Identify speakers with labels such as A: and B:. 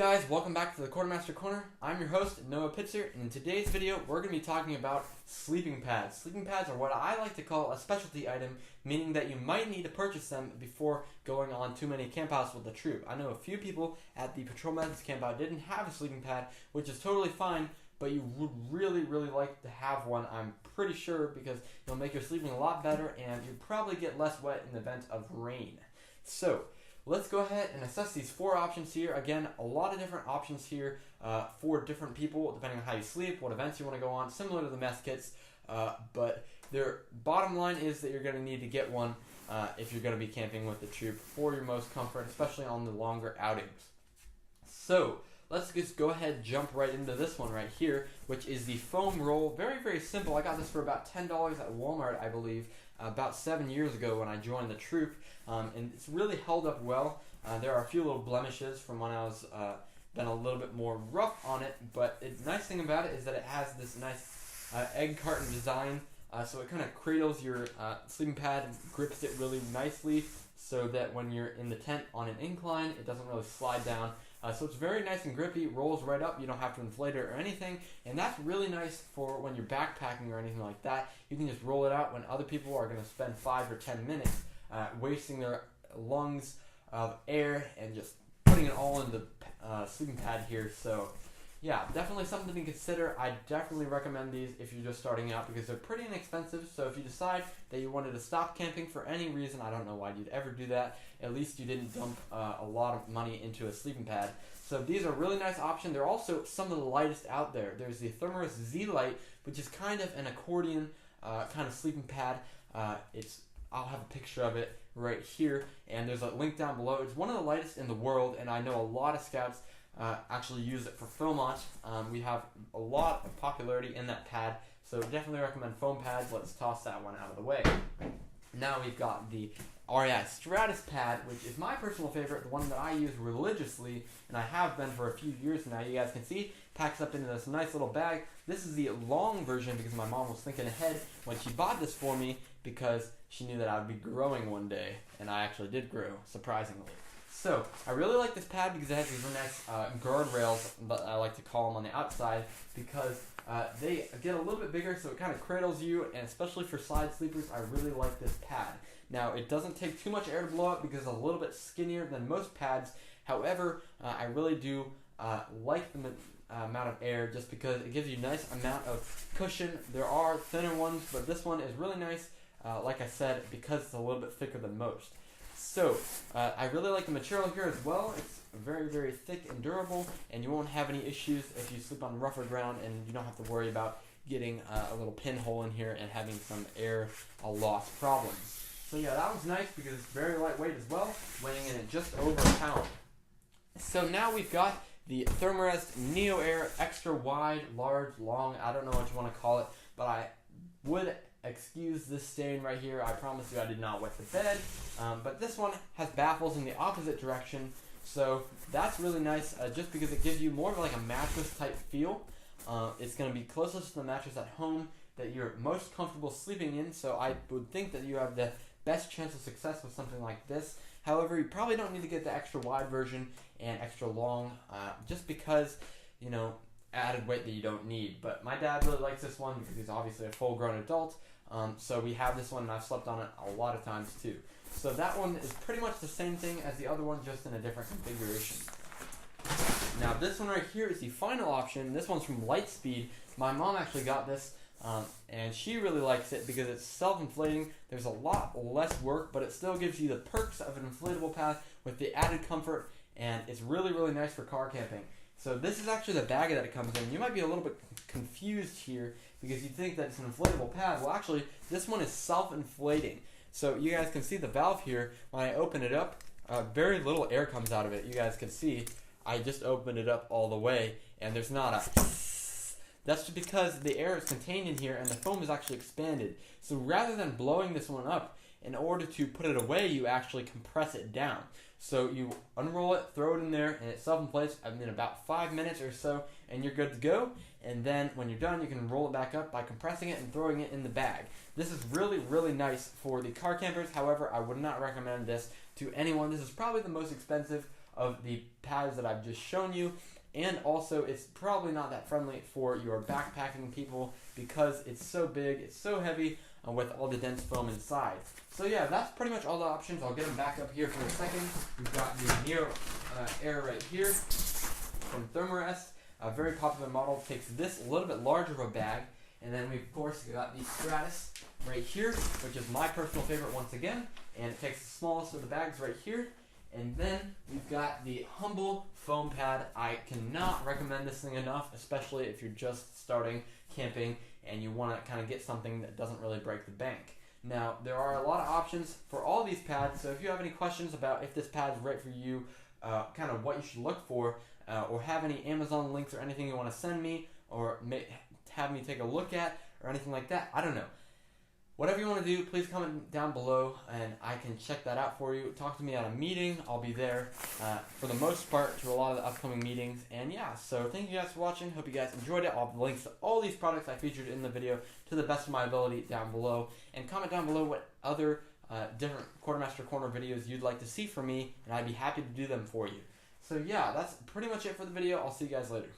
A: guys, welcome back to the Quartermaster Corner. I'm your host, Noah Pitzer, and in today's video, we're going to be talking about sleeping pads. Sleeping pads are what I like to call a specialty item, meaning that you might need to purchase them before going on too many campouts with the troop. I know a few people at the Patrol Methods campout didn't have a sleeping pad, which is totally fine, but you would really like to have one, I'm pretty sure, because it'll make your sleeping a lot better, and you'll probably get less wet in the event of rain. So, let's go ahead and assess these four options here. Again, a lot of different options here for different people, depending on how you sleep, what events you want to go on, similar to the mess kits. But their bottom line is that you're going to need to get one if you're going to be camping with the troop for your most comfort, especially on the longer outings. So, let's just go ahead and jump right into this one right here, which is the foam roll. Very simple. I got this for about $10 at Walmart, I believe, about 7 years ago when I joined the troop, and it's really held up well. There are a few little blemishes from when I was been a little bit more rough on it, but the nice thing about it is that it has this nice egg carton design, so it kind of cradles your sleeping pad and grips it really nicely so that when you're in the tent on an incline, it doesn't really slide down. So it's very nice and grippy, rolls right up, you don't have to inflate it or anything, and that's really nice for when you're backpacking or anything like that. You can just roll it out when other people are going to spend 5 or 10 minutes wasting their lungs of air and just putting it all in the sleeping pad here. So yeah, definitely something to consider. I definitely recommend these if you're just starting out because they're pretty inexpensive. So if you decide that you wanted to stop camping for any reason, I don't know why you'd ever do that, at least you didn't dump a lot of money into a sleeping pad. So these are a really nice option. They're also some of the lightest out there. There's the Therma-Rest Z-Lite, which is kind of an accordion kind of sleeping pad. I'll have a picture of it right here, and there's a link down below. It's one of the lightest in the world, and I know a lot of scouts actually use it for foam launch. We have a lot of popularity in that pad, so definitely recommend foam pads. Let's toss that one out of the way. Now we've got the Aria Stratus pad, which is my personal favorite, the one that I use religiously, and I have been for a few years now. You guys can see, packs up into this nice little bag. This is the long version because my mom was thinking ahead when she bought this for me because she knew that I would be growing one day, and I actually did grow, surprisingly. So, I really like this pad because it has these really nice guardrails, but I like to call them on the outside, because they get a little bit bigger, so it kind of cradles you, and especially for side sleepers, I really like this pad. Now, it doesn't take too much air to blow up because it's a little bit skinnier than most pads. However, I really do like the amount of air just because it gives you a nice amount of cushion. There are thinner ones, but this one is really nice, like I said, because it's a little bit thicker than most. So, I really like the material here as well. It's very thick and durable, and you won't have any issues if you sleep on rougher ground, and you don't have to worry about getting a little pinhole in here and having some air loss problems. So yeah, that was nice because it's very lightweight as well, weighing in at just over a pound. So now we've got the ThermaRest NeoAir extra wide, large, long, I don't know what you want to call it, but I would excuse this stain right here. I promise you I did not wet the bed. But this one has baffles in the opposite direction, so that's really nice just because it gives you more of like a mattress type feel. It's going to be closest to the mattress at home that you're most comfortable sleeping in, so I would think that you have the best chance of success with something like this. However, you probably don't need to get the extra wide version and extra long just because, you know, added weight that you don't need. But my dad really likes this one because he's obviously a full-grown adult, so we have this one and I've slept on it a lot of times too. So that one is pretty much the same thing as the other one, just in a different configuration. Now this one right here is the final option. This one's from Lightspeed. My mom actually got this and she really likes it because it's self-inflating. There's a lot less work, but it still gives you the perks of an inflatable pad with the added comfort, and it's really nice for car camping. So this is actually the bag that it comes in. You might be a little bit confused here because you think that it's an inflatable pad. Well, actually, this one is self-inflating. So you guys can see the valve here. When I open it up, very little air comes out of it. You guys can see I just opened it up all the way, and there's not a... That's just because the air is contained in here and the foam is actually expanded. So rather than blowing this one up, in order to put it away, you actually compress it down. So you unroll it, throw it in there, and it self-inflates in about 5 minutes or so, and you're good to go. And then when you're done, you can roll it back up by compressing it and throwing it in the bag. This is really nice for the car campers. However, I would not recommend this to anyone. This is probably the most expensive of the pads that I've just shown you. And also, it's probably not that friendly for your backpacking people because it's so big, it's so heavy with all the dense foam inside. So yeah, that's pretty much all the options. I'll get them back up here for a second. We've got the NeoAir right here from Therma-Rest. A very popular model. Takes this a little bit larger of a bag. And then we of course got the Stratus right here, which is my personal favorite once again. And it takes the smallest of the bags right here. And then we've got the Humble foam pad. I cannot recommend this thing enough, especially if you're just starting camping and you want to kind of get something that doesn't really break the bank. Now, there are a lot of options for all these pads, so if you have any questions about if this pad is right for you, kind of what you should look for, or have any Amazon links or anything you want to send me, or have me take a look at, or anything like that, I don't know. Whatever you want to do, please comment down below and I can check that out for you. Talk to me at a meeting. I'll be there for the most part to a lot of the upcoming meetings. And yeah, so thank you guys for watching. Hope you guys enjoyed it. I'll have links to all these products I featured in the video to the best of my ability down below. And comment down below what other different Quartermaster Corner videos you'd like to see from me, and I'd be happy to do them for you. So yeah, that's pretty much it for the video. I'll see you guys later.